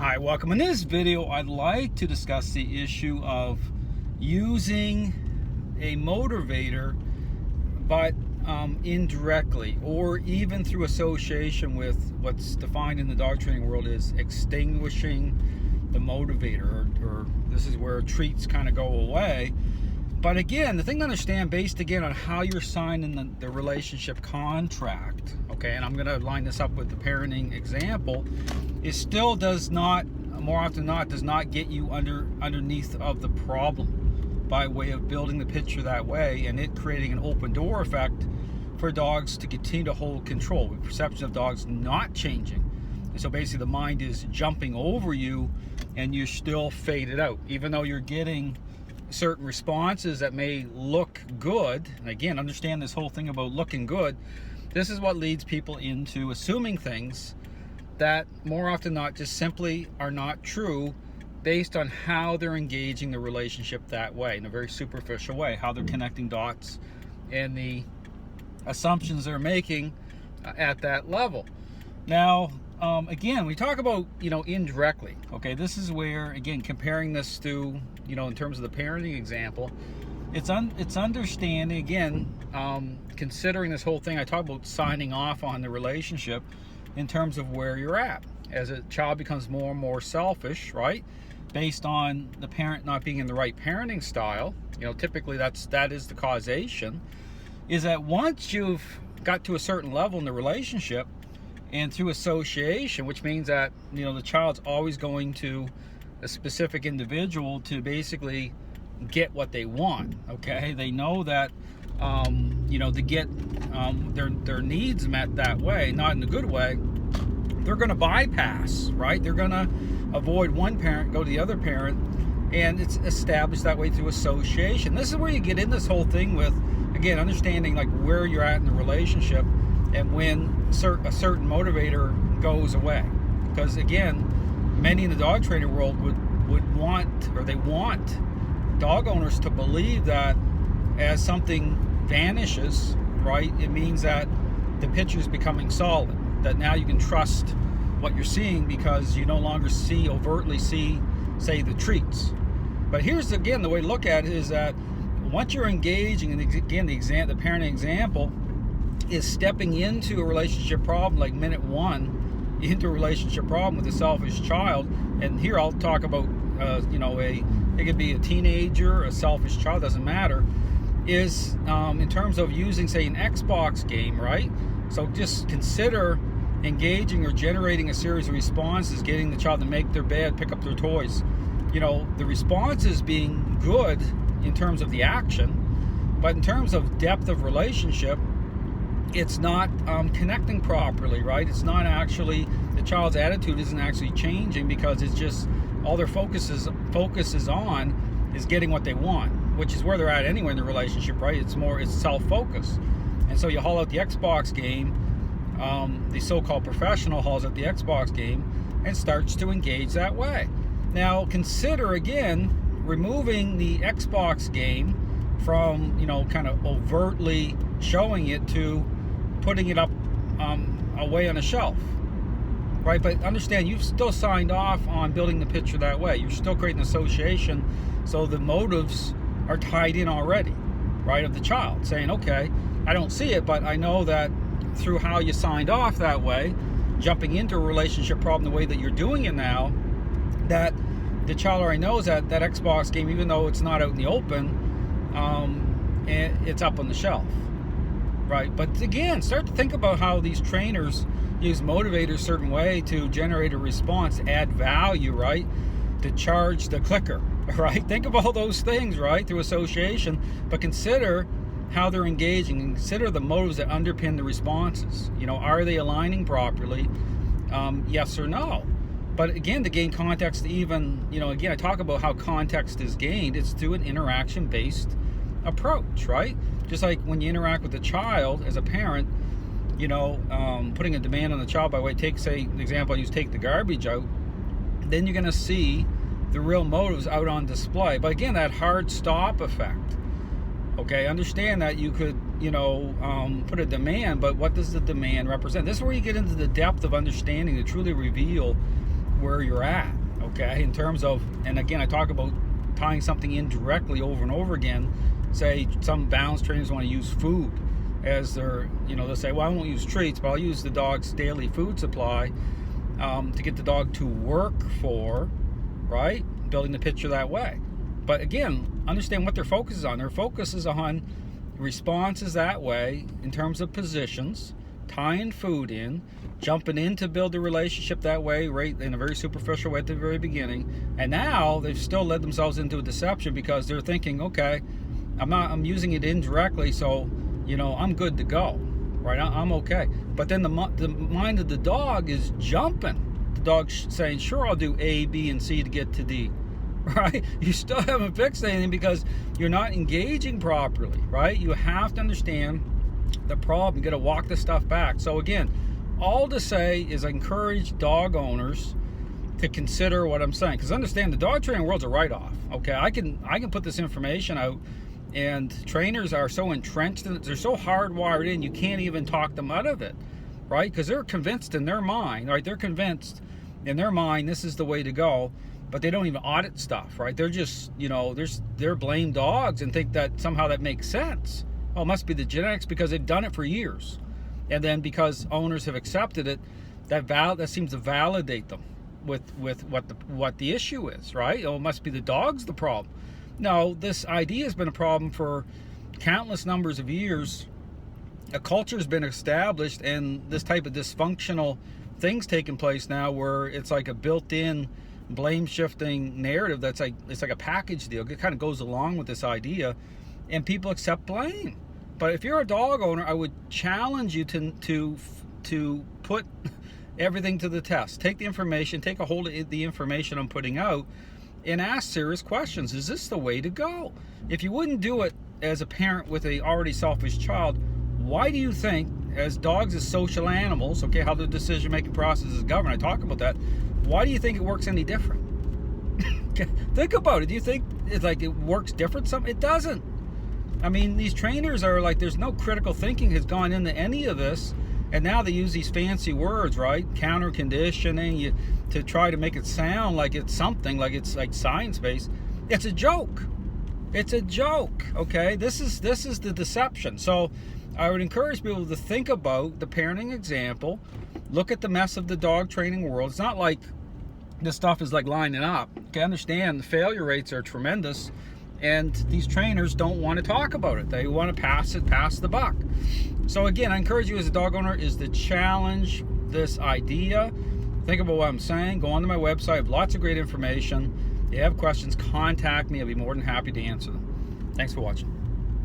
Hi, welcome. In this video, I'd like to discuss the issue of using a motivator, but indirectly, or even through association with what's defined in the dog training world as extinguishing the motivator, or this is where treats kind of go away. But again, the thing to understand, based again on how you're signing the relationship contract, okay, and I'm going to line this up with the parenting example, it still does not, more often than not, does not get you underneath of the problem by way of building the picture that way and it creating an open door effect for dogs to continue to hold control, with perception of dogs not changing. And so basically the mind is jumping over you and you're still faded out, even though you're getting certain responses that may look good. And again, understand this whole thing about looking good. This is what leads people into assuming things that more often than not just simply are not true, based on how they're engaging the relationship that way, in a very superficial way, how they're connecting dots and the assumptions they're making at that level. Now, again, we talk about, indirectly, okay, this is where, again, comparing this to, in terms of the parenting example, it's understanding, again, considering this whole thing, I talk about signing off on the relationship in terms of where you're at. As a child becomes more and more selfish, right, based on the parent not being in the right parenting style, typically that is the causation, is that once you've got to a certain level in the relationship, and through association, which means that the child's always going to a specific individual to basically get what they want. Okay, they know that to get their needs met that way, not in a good way, they're going to bypass, right? They're going to avoid one parent, go to the other parent, and it's established that way through association. This is where you get in this whole thing with, again, understanding like where you're at in the relationship and when a certain motivator goes away. Because again, many in the dog training world would want, or they want dog owners to believe that as something vanishes, right, it means that the picture is becoming solid, that now you can trust what you're seeing because you no longer overtly see, say, the treats. But here's, again, the way to look at it is that once you're engaging, and again, the parenting example is stepping into a relationship problem, like minute one, into a relationship problem with a selfish child. And here I'll talk about, it could be a teenager, a selfish child, doesn't matter, is in terms of using, say, an Xbox game, right? So just consider engaging or generating a series of responses, getting the child to make their bed, pick up their toys. The responses being good in terms of the action, but in terms of depth of relationship, it's not connecting properly, right? It's not actually, the child's attitude isn't actually changing because it's just all their focus is on is getting what they want, which is where they're at anyway in the relationship, right? It's self-focus. And so you haul out the Xbox game, the so-called professional hauls out the Xbox game and starts to engage that way. Now consider, again, removing the Xbox game from, kind of overtly showing it to putting it up away on a shelf, right? But understand, you've still signed off on building the picture that way. You're still creating association, so the motives are tied in already, right, of the child, saying, okay, I don't see it, but I know that through how you signed off that way, jumping into a relationship problem the way that you're doing it now, that the child already knows that Xbox game, even though it's not out in the open, it's up on the shelf, right? But again, start to think about how these trainers use motivators a certain way to generate a response, add value, right? To charge the clicker, right? Think of all those things, right, through association, but consider how they're engaging and consider the motives that underpin the responses. Are they aligning properly? Yes or no? But again, to gain context, even, again, I talk about how context is gained. It's through an interaction-based approach, right? Just like when you interact with a child as a parent, putting a demand on the child by way, say, the example I use, take the garbage out, then you're going to see the real motives out on display. But again, that hard stop effect. Okay, understand that you could, put a demand, but what does the demand represent? This is where you get into the depth of understanding to truly reveal where you're at, okay, in terms of, and again, I talk about tying something in directly over and over again. Say some balance trainers want to use food as their, they'll say, well, I won't use treats, but I'll use the dog's daily food supply to get the dog to work for, right? Building the picture that way. But again, understand what their focus is on. Their focus is on responses that way in terms of positions, tying food in, jumping in to build the relationship that way, right, in a very superficial way at the very beginning. And now they've still led themselves into a deception because they're thinking, okay, I'm using it indirectly, so I'm good to go, right? I'm okay. But then the mind of the dog is jumping. The dog's saying, sure, I'll do A, B, and C to get to D, right? You still haven't fixed anything because you're not engaging properly, right? You have to understand the problem. You got to walk the stuff back. So again, all to say is I encourage dog owners to consider what I'm saying, because understand the dog training world's a write-off. Okay, I can put this information out, and trainers are so entrenched in it, they're so hardwired in, you can't even talk them out of it, right? Because they're convinced in their mind, right? They're convinced in their mind this is the way to go, but they don't even audit stuff, right? They're just, they're blame dogs and think that somehow that makes sense. Oh, it must be the genetics because they've done it for years. And then because owners have accepted it, that seems to validate them with what the issue is, right? Oh, it must be the dog's the problem. No, this idea has been a problem for countless numbers of years. A culture has been established, and this type of dysfunctional things taking place now, where it's like a built-in blame-shifting narrative it's like a package deal. It kind of goes along with this idea, and people accept blame. But if you're a dog owner, I would challenge you to put everything to the test. Take the information, take a hold of the information I'm putting out, and ask serious questions. Is this the way to go? If you wouldn't do it as a parent with a already selfish child, why do you think, as dogs as social animals, okay, how the decision-making process is governed, I talk about that, why do you think it works any different? Think about it. Do you think it's like it works different? It doesn't. I mean, these trainers are like, there's no critical thinking has gone into any of this, and now they use these fancy words, right? Counter conditioning, to try to make it sound like it's something, like it's like science-based. It's a joke. It's a joke, okay? This is the deception. So I would encourage people to think about the parenting example, look at the mess of the dog training world. It's not like this stuff is like lining up. Okay, understand the failure rates are tremendous, and these trainers don't want to talk about it. They want to pass the buck. So again, I encourage you as a dog owner is to challenge this idea. Think about what I'm saying. Go onto my website. I have lots of great information. If you have questions, contact me. I'll be more than happy to answer them. Thanks for watching.